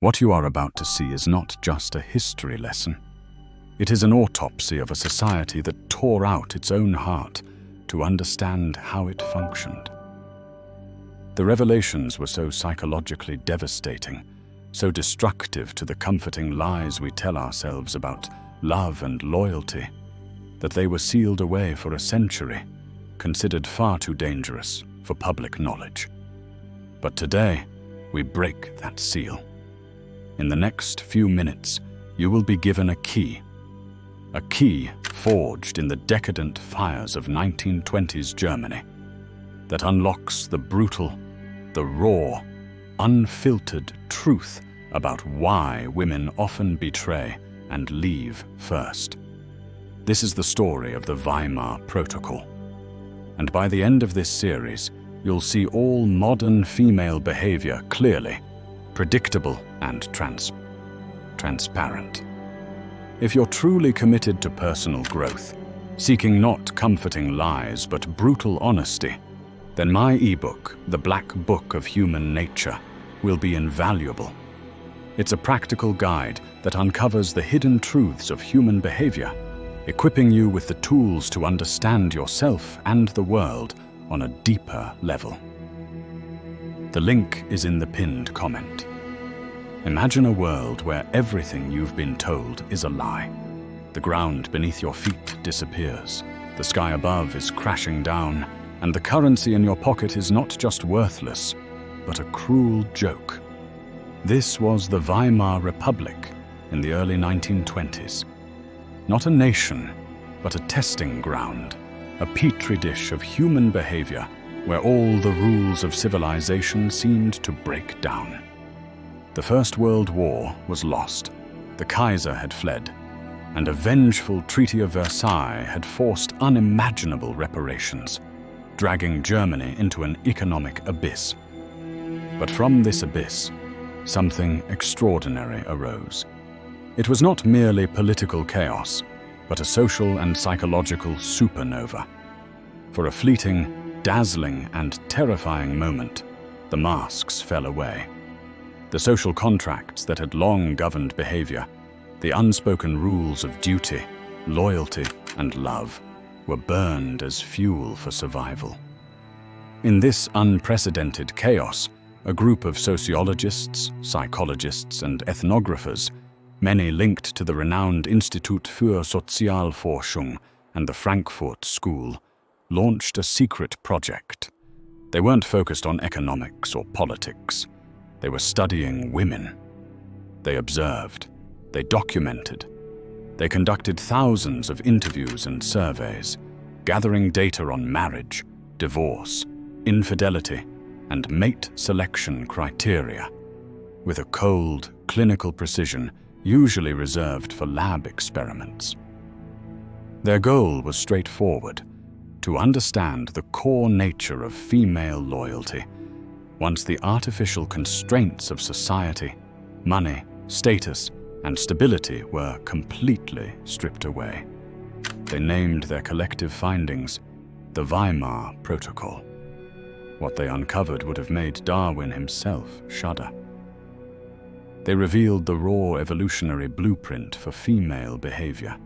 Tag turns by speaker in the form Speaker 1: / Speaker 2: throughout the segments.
Speaker 1: What you are about to see is not just a history lesson. It is an autopsy of a society that tore out its own heart to understand how it functioned. The revelations were so psychologically devastating, so destructive to the comforting lies we tell ourselves about love and loyalty, that they were sealed away for a century, considered far too dangerous for public knowledge. But today, we break that seal. In the next few minutes, you will be given a key forged in the decadent fires of 1920s Germany, that unlocks the brutal, the raw, unfiltered truth about why women often betray and leave first. This is the story of the Weimar Protocol. And by the end of this series, you'll see all modern female behavior clearly, predictable and transparent. If you're truly committed to personal growth, seeking not comforting lies but brutal honesty, then my ebook, The Black Book of Human Nature, will be invaluable. It's a practical guide that uncovers the hidden truths of human behavior, equipping you with the tools to understand yourself and the world on a deeper level. The link is in the pinned comment. Imagine a world where everything you've been told is a lie. The ground beneath your feet disappears, the sky above is crashing down, and the currency in your pocket is not just worthless, but a cruel joke. This was the Weimar Republic in the early 1920s. Not a nation, but a testing ground, a petri dish of human behavior where all the rules of civilization seemed to break down. The First World War was lost, the Kaiser had fled, and a vengeful Treaty of Versailles had forced unimaginable reparations, dragging Germany into an economic abyss. But from this abyss, something extraordinary arose. It was not merely political chaos, but a social and psychological supernova. For a fleeting, dazzling, and terrifying moment, the masks fell away. The social contracts that had long governed behavior, the unspoken rules of duty, loyalty, and love, were burned as fuel for survival. In this unprecedented chaos, a group of sociologists, psychologists, and ethnographers, many linked to the renowned Institut für Sozialforschung and the Frankfurt School, launched a secret project. They weren't focused on economics or politics. They were studying women. They observed. They documented. They conducted thousands of interviews and surveys, gathering data on marriage, divorce, infidelity, and mate selection criteria, with a cold, clinical precision usually reserved for lab experiments. Their goal was straightforward: to understand the core nature of female loyalty once the artificial constraints of society, money, status, and stability were completely stripped away. They named their collective findings the Weimar Protocol. What they uncovered would have made Darwin himself shudder. They revealed the raw evolutionary blueprint for female behavior,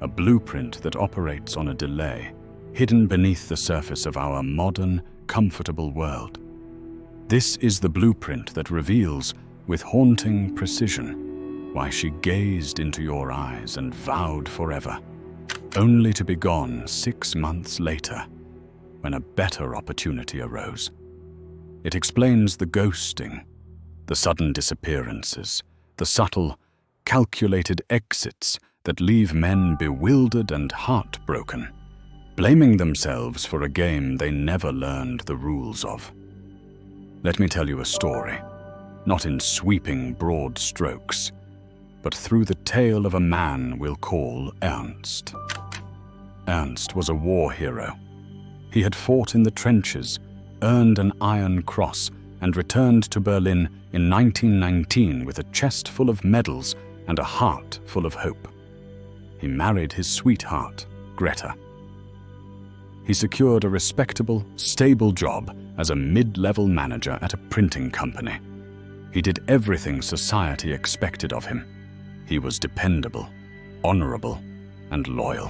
Speaker 1: a blueprint that operates on a delay, hidden beneath the surface of our modern, comfortable world. This is the blueprint that reveals, with haunting precision, why she gazed into your eyes and vowed forever, only to be gone 6 months later, when a better opportunity arose. It explains the ghosting, the sudden disappearances, the subtle, calculated exits that leave men bewildered and heartbroken, blaming themselves for a game they never learned the rules of. Let me tell you a story, not in sweeping broad strokes, but through the tale of a man we'll call Ernst. Ernst was a war hero. He had fought in the trenches, earned an Iron Cross, and returned to Berlin in 1919 with a chest full of medals and a heart full of hope. He married his sweetheart, Greta. He secured a respectable, stable job as a mid-level manager at a printing company. He did everything society expected of him. He was dependable, honorable, and loyal.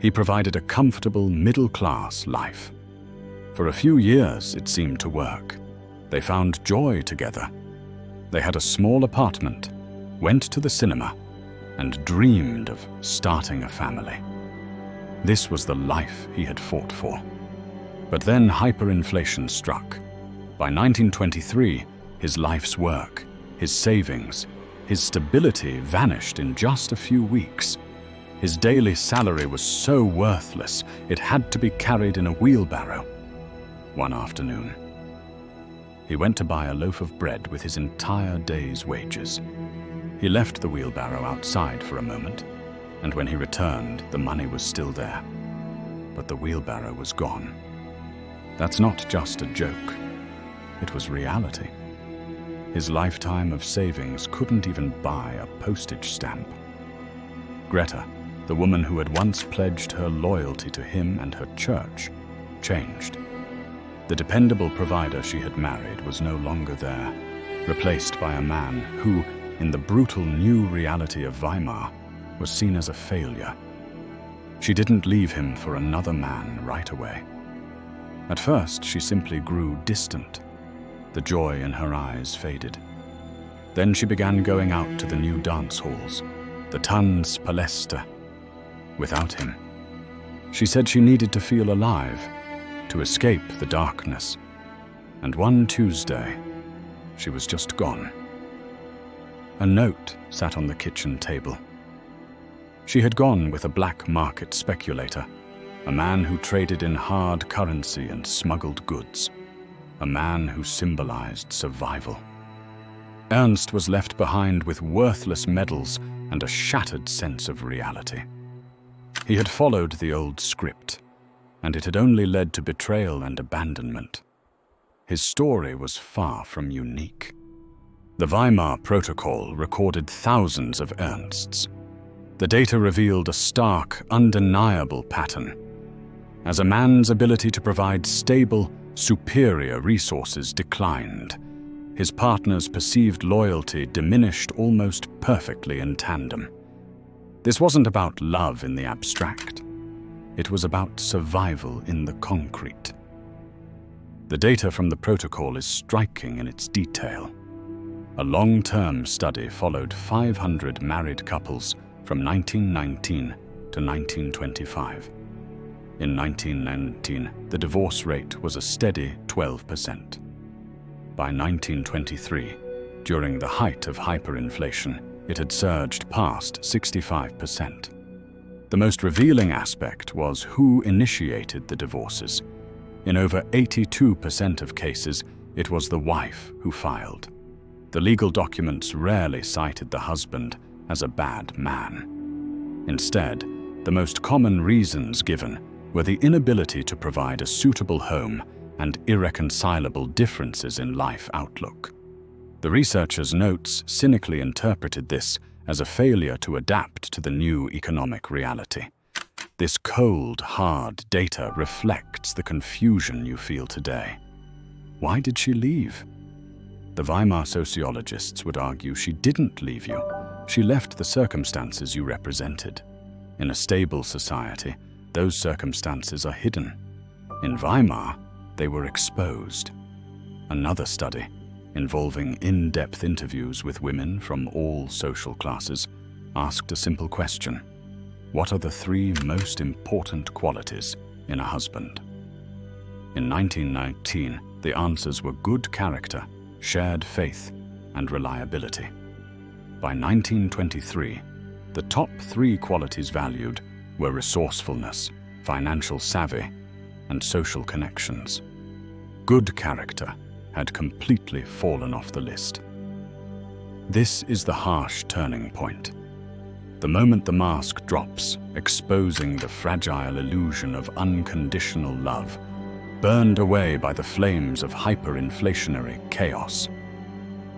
Speaker 1: He provided a comfortable middle-class life. For a few years, it seemed to work. They found joy together. They had a small apartment, went to the cinema, and dreamed of starting a family. This was the life he had fought for. But then hyperinflation struck. By 1923, his life's work, his savings, his stability vanished in just a few weeks. His daily salary was so worthless, it had to be carried in a wheelbarrow. One afternoon, he went to buy a loaf of bread with his entire day's wages. He left the wheelbarrow outside for a moment, and when he returned, the money was still there. But the wheelbarrow was gone. That's not just a joke. It was reality. His lifetime of savings couldn't even buy a postage stamp. Greta, the woman who had once pledged her loyalty to him and her church, changed. The dependable provider she had married was no longer there, replaced by a man who, in the brutal new reality of Weimar, was seen as a failure. She didn't leave him for another man right away. At first, she simply grew distant. The joy in her eyes faded. Then she began going out to the new dance halls, the Tanzpaläste, without him. She said she needed to feel alive, to escape the darkness. And one Tuesday, she was just gone. A note sat on the kitchen table. She had gone with a black market speculator, a man who traded in hard currency and smuggled goods, a man who symbolized survival. Ernst was left behind with worthless medals and a shattered sense of reality. He had followed the old script, and it had only led to betrayal and abandonment. His story was far from unique. The Weimar Protocol recorded thousands of Ernsts. The data revealed a stark, undeniable pattern. As a man's ability to provide stable, superior resources declined, his partner's perceived loyalty diminished almost perfectly in tandem. This wasn't about love in the abstract. It was about survival in the concrete. The data from the protocol is striking in its detail. A long-term study followed 500 married couples from 1919 to 1925. In 1919, the divorce rate was a steady 12%. By 1923, during the height of hyperinflation, it had surged past 65%. The most revealing aspect was who initiated the divorces. In over 82% of cases, it was the wife who filed. The legal documents rarely cited the husband as a bad man. Instead, the most common reasons given were the inability to provide a suitable home and irreconcilable differences in life outlook. The researchers' notes cynically interpreted this as a failure to adapt to the new economic reality. This cold, hard data reflects the confusion you feel today. Why did she leave? The Weimar sociologists would argue she didn't leave you. She left the circumstances you represented. In a stable society, those circumstances are hidden. In Weimar, they were exposed. Another study, involving in-depth interviews with women from all social classes, asked a simple question: what are the 3 most important qualities in a husband? In 1919, the answers were good character, shared faith, and reliability. By 1923, the top 3 qualities valued were resourcefulness, financial savvy, and social connections. Good character had completely fallen off the list. This is the harsh turning point. The moment the mask drops, exposing the fragile illusion of unconditional love, burned away by the flames of hyperinflationary chaos.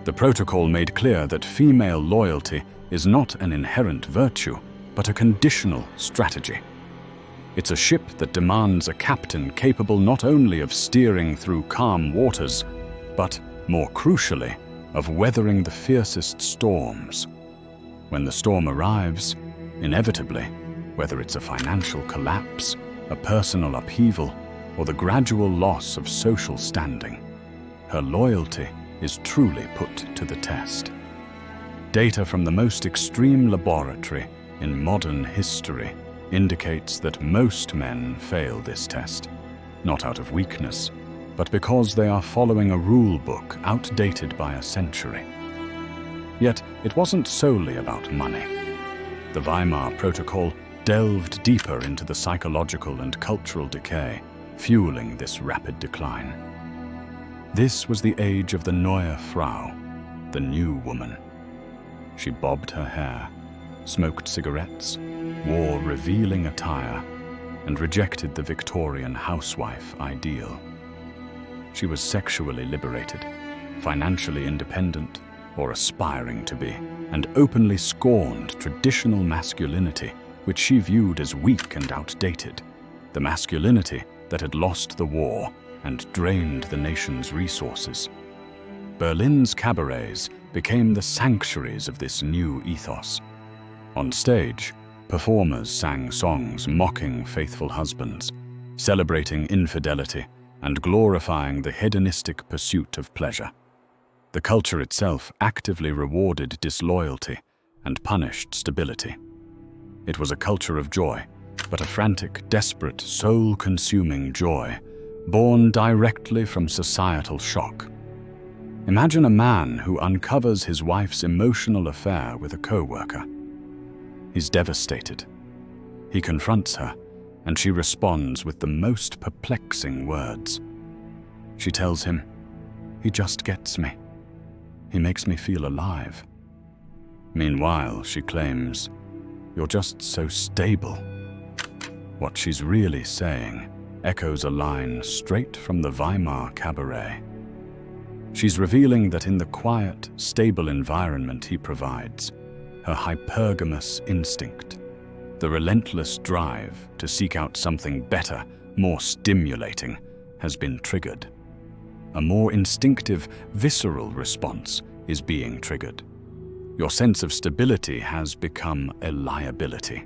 Speaker 1: The protocol made clear that female loyalty is not an inherent virtue, but a conditional strategy. It's a ship that demands a captain capable not only of steering through calm waters, but, more crucially, of weathering the fiercest storms. When the storm arrives, inevitably, whether it's a financial collapse, a personal upheaval, or the gradual loss of social standing, her loyalty is truly put to the test. Data from the most extreme laboratory in modern history indicates that most men fail this test, not out of weakness, but because they are following a rule book outdated by a century. Yet it wasn't solely about money. The Weimar Protocol delved deeper into the psychological and cultural decay, fueling this rapid decline. This was the age of the Neue Frau, the new woman. She bobbed her hair, smoked cigarettes, wore revealing attire, and rejected the Victorian housewife ideal. She was sexually liberated, financially independent, or aspiring to be, and openly scorned traditional masculinity, which she viewed as weak and outdated, the masculinity that had lost the war and drained the nation's resources. Berlin's cabarets became the sanctuaries of this new ethos. On stage, performers sang songs mocking faithful husbands, celebrating infidelity, and glorifying the hedonistic pursuit of pleasure. The culture itself actively rewarded disloyalty and punished stability. It was a culture of joy, but a frantic, desperate, soul-consuming joy, born directly from societal shock. Imagine a man who uncovers his wife's emotional affair with a co-worker. He's devastated. He confronts her, and she responds with the most perplexing words. She tells him, "He just gets me. He makes me feel alive." Meanwhile, she claims, "You're just so stable." What she's really saying echoes a line straight from the Weimar cabaret. She's revealing that in the quiet, stable environment he provides, her hypergamous instinct, the relentless drive to seek out something better, more stimulating, has been triggered. A more instinctive, visceral response is being triggered. Your sense of stability has become a liability.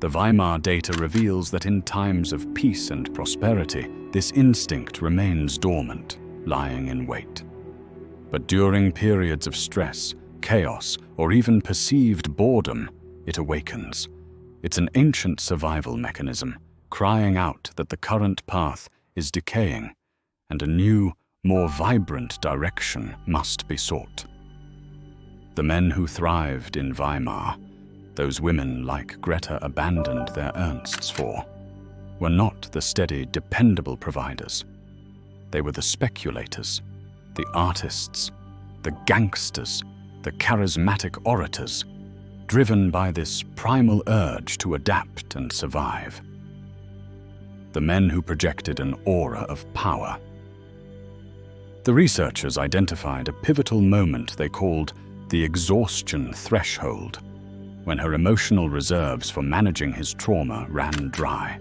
Speaker 1: The Weimar data reveals that in times of peace and prosperity, this instinct remains dormant, lying in wait. But during periods of stress, chaos, or even perceived boredom, it awakens. It's an ancient survival mechanism, crying out that the current path is decaying, and a new, more vibrant direction must be sought. The men who thrived in Weimar, those women like Greta abandoned their Ernsts for, were not the steady, dependable providers. They were the speculators, the artists, the gangsters, the charismatic orators, driven by this primal urge to adapt and survive. The men who projected an aura of power. The researchers identified a pivotal moment they called the exhaustion threshold, when her emotional reserves for managing his trauma ran dry.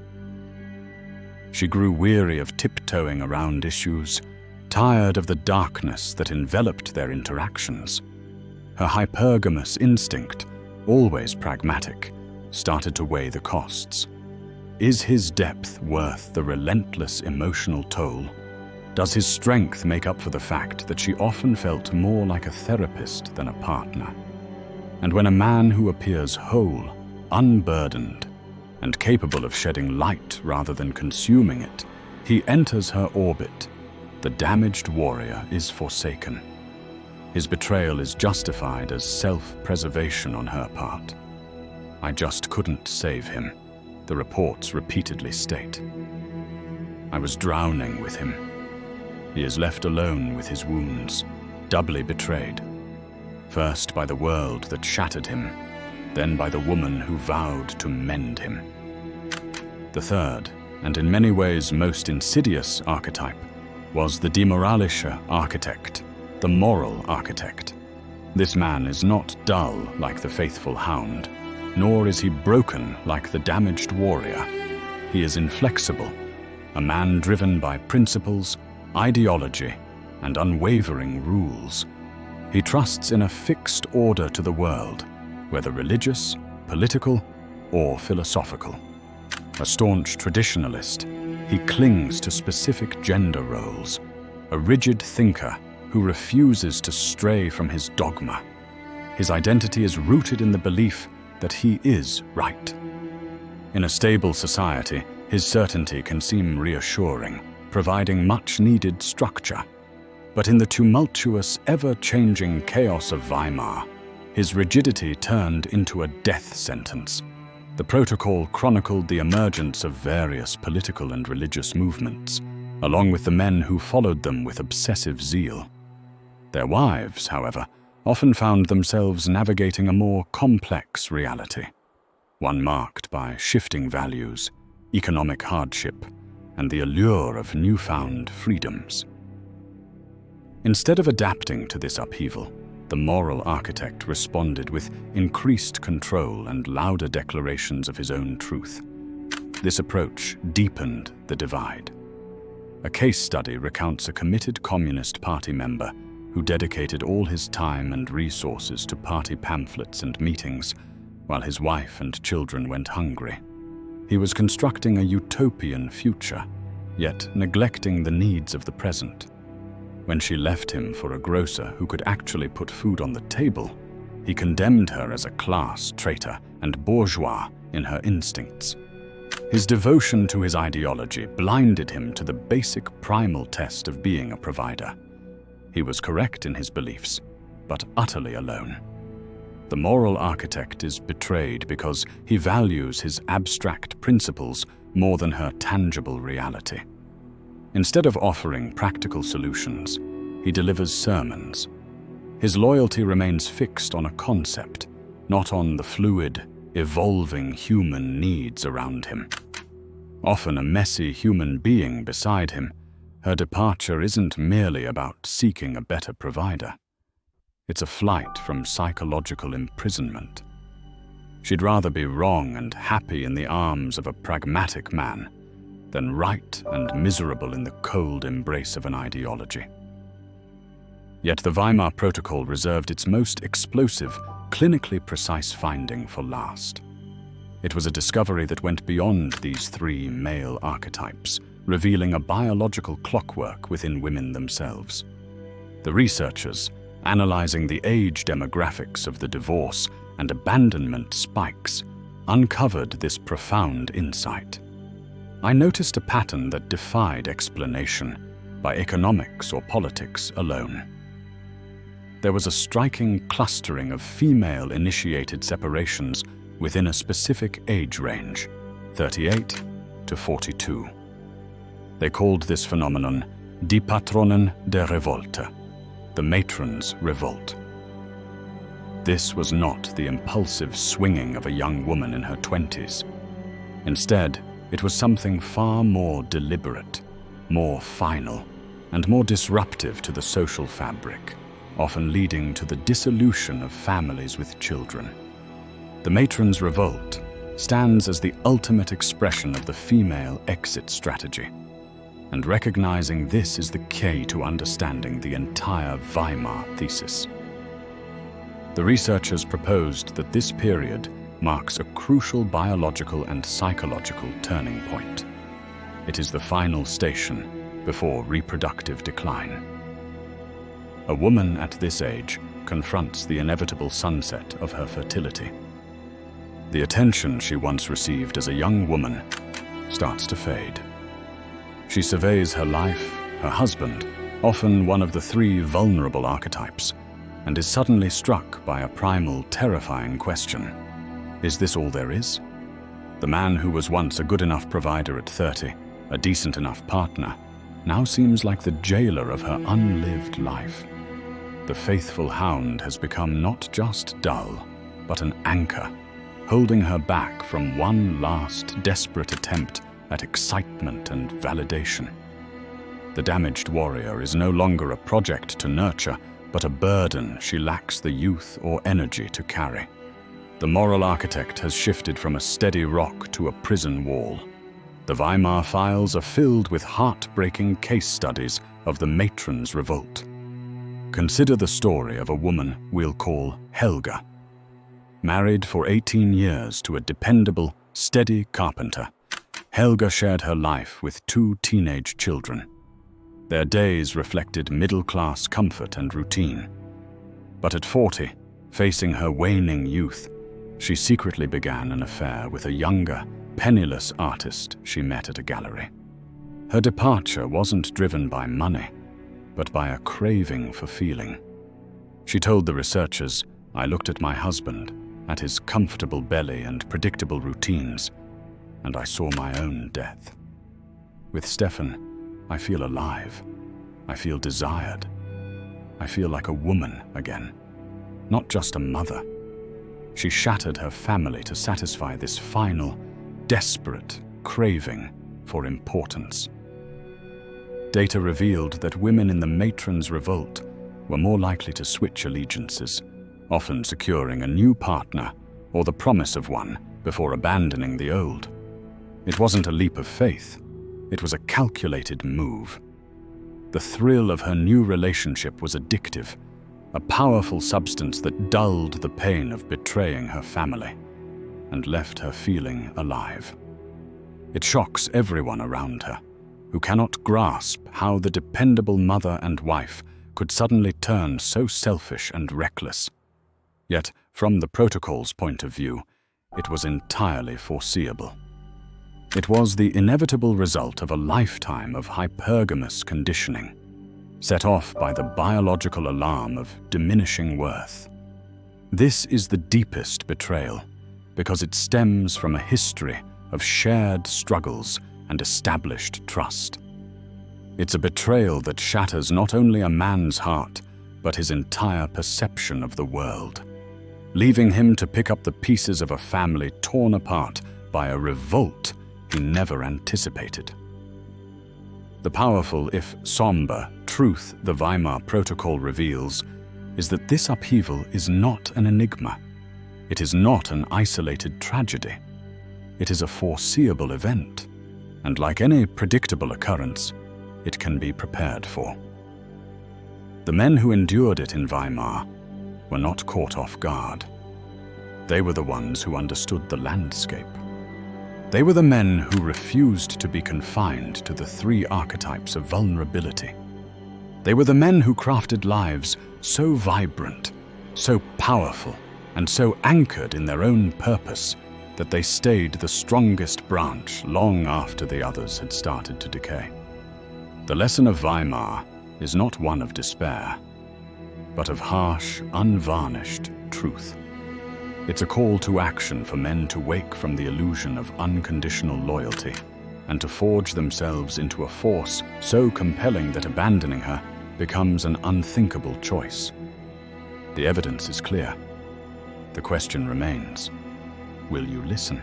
Speaker 1: She grew weary of tiptoeing around issues, tired of the darkness that enveloped their interactions. Her hypergamous instinct, always pragmatic, started to weigh the costs. Is his depth worth the relentless emotional toll? Does his strength make up for the fact that she often felt more like a therapist than a partner? And when a man who appears whole, unburdened, and capable of shedding light rather than consuming it, he enters her orbit, the damaged warrior is forsaken. His betrayal is justified as self-preservation on her part. "I just couldn't save him," the reports repeatedly state. "I was drowning with him. He is left alone with his wounds, doubly betrayed. First by the world that shattered him, then by the woman who vowed to mend him." The third, and in many ways most insidious archetype, was the demoralischer architect, the moral architect. This man is not dull like the faithful hound, nor is he broken like the damaged warrior. He is inflexible, a man driven by principles, ideology, and unwavering rules. He trusts in a fixed order to the world, whether religious, political, or philosophical. A staunch traditionalist, he clings to specific gender roles, a rigid thinker who refuses to stray from his dogma. His identity is rooted in the belief that he is right. In a stable society, his certainty can seem reassuring, providing much-needed structure. But in the tumultuous, ever-changing chaos of Weimar, his rigidity turned into a death sentence. The protocol chronicled the emergence of various political and religious movements, along with the men who followed them with obsessive zeal. Their wives, however, often found themselves navigating a more complex reality, one marked by shifting values, economic hardship, and the allure of newfound freedoms. Instead of adapting to this upheaval, the moral architect responded with increased control and louder declarations of his own truth. This approach deepened the divide. A case study recounts a committed Communist Party member who dedicated all his time and resources to party pamphlets and meetings, while his wife and children went hungry. He was constructing a utopian future, yet neglecting the needs of the present. When she left him for a grocer who could actually put food on the table, he condemned her as a class traitor and bourgeois in her instincts. His devotion to his ideology blinded him to the basic primal test of being a provider. He was correct in his beliefs, but utterly alone. The moral architect is betrayed because he values his abstract principles more than her tangible reality. Instead of offering practical solutions, he delivers sermons. His loyalty remains fixed on a concept, not on the fluid, evolving human needs around him. Often a messy human being beside him, her departure isn't merely about seeking a better provider. It's a flight from psychological imprisonment. She'd rather be wrong and happy in the arms of a pragmatic man than right and miserable in the cold embrace of an ideology. Yet the Weimar Protocol reserved its most explosive, clinically precise finding for last. It was a discovery that went beyond these three male archetypes, revealing a biological clockwork within women themselves. The researchers, analyzing the age demographics of the divorce and abandonment spikes, uncovered this profound insight. I noticed a pattern that defied explanation by economics or politics alone. There was a striking clustering of female-initiated separations within a specific age range, 38 to 42. They called this phenomenon Die Patronen der Revolte, the matron's revolt. This was not the impulsive swinging of a young woman in her 20s. Instead, it was something far more deliberate, more final, and more disruptive to the social fabric, often leading to the dissolution of families with children. The matron's revolt stands as the ultimate expression of the female exit strategy, and recognizing this is the key to understanding the entire Weimar thesis. The researchers proposed that this period marks a crucial biological and psychological turning point. It is the final station before reproductive decline. A woman at this age confronts the inevitable sunset of her fertility. The attention she once received as a young woman starts to fade. She surveys her life, her husband, often one of the three vulnerable archetypes, and is suddenly struck by a primal, terrifying question. Is this all there is? The man who was once a good enough provider at 30, a decent enough partner, now seems like the jailer of her unlived life. The faithful hound has become not just dull, but an anchor, holding her back from one last desperate attempt at excitement and validation. The damaged warrior is no longer a project to nurture, but a burden she lacks the youth or energy to carry. The moral architect has shifted from a steady rock to a prison wall. The Weimar files are filled with heartbreaking case studies of the matron's revolt. Consider the story of a woman we'll call Helga. Married for 18 years to a dependable, steady carpenter, Helga shared her life with 2 teenage children. Their days reflected middle-class comfort and routine. But at 40, facing her waning youth, she secretly began an affair with a younger, penniless artist she met at a gallery. Her departure wasn't driven by money, but by a craving for feeling. She told the researchers, "I looked at my husband, at his comfortable belly and predictable routines, and I saw my own death. With Stefan, I feel alive. I feel desired. I feel like a woman again, not just a mother." She shattered her family to satisfy this final, desperate craving for importance. Data revealed that women in the matron's revolt were more likely to switch allegiances, often securing a new partner or the promise of one before abandoning the old. It wasn't a leap of faith, it was a calculated move. The thrill of her new relationship was addictive, a powerful substance that dulled the pain of betraying her family and left her feeling alive. It shocks everyone around her, who cannot grasp how the dependable mother and wife could suddenly turn so selfish and reckless. Yet, from the protocol's point of view, it was entirely foreseeable. It was the inevitable result of a lifetime of hypergamous conditioning, set off by the biological alarm of diminishing worth. This is the deepest betrayal, because it stems from a history of shared struggles and established trust. It's a betrayal that shatters not only a man's heart, but his entire perception of the world, leaving him to pick up the pieces of a family torn apart by a revolt he never anticipated. The powerful, if somber, truth the Weimar Protocol reveals is that this upheaval is not an enigma. It is not an isolated tragedy. It is a foreseeable event, and like any predictable occurrence, it can be prepared for. The men who endured it in Weimar were not caught off guard. They were the ones who understood the landscape. They were the men who refused to be confined to the 3 archetypes of vulnerability. They were the men who crafted lives so vibrant, so powerful, and so anchored in their own purpose that they stayed the strongest branch long after the others had started to decay. The lesson of Weimar is not one of despair, but of harsh, unvarnished truth. It's a call to action for men to wake from the illusion of unconditional loyalty and to forge themselves into a force so compelling that abandoning her becomes an unthinkable choice. The evidence is clear. The question remains, will you listen?